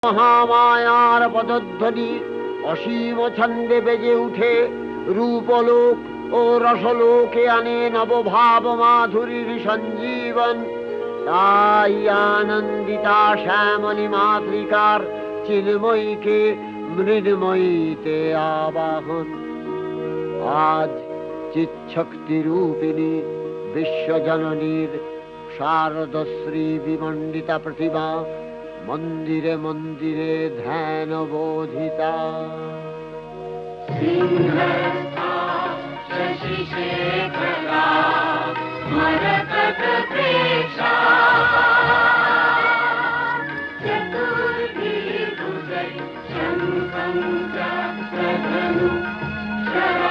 মহামায়ার পদধ্বনি অসীম ছন্দে বেজে উঠে রূপলোক ও রসলোকে আনে নবভাব মাধুরীর সঞ্জীবন। তাই আনন্দিতা শ্যামলী মাতৃকার চিন্ময়ীকে মৃন্ময়ীতে আবাহন। আজ চিৎশক্তি রূপিণী বিশ্বজননীর শারদশ্রী বিমণ্ডিতা প্রতিমা মন্দিরে মন্দিরে ধ্যান বোধিতা। Shara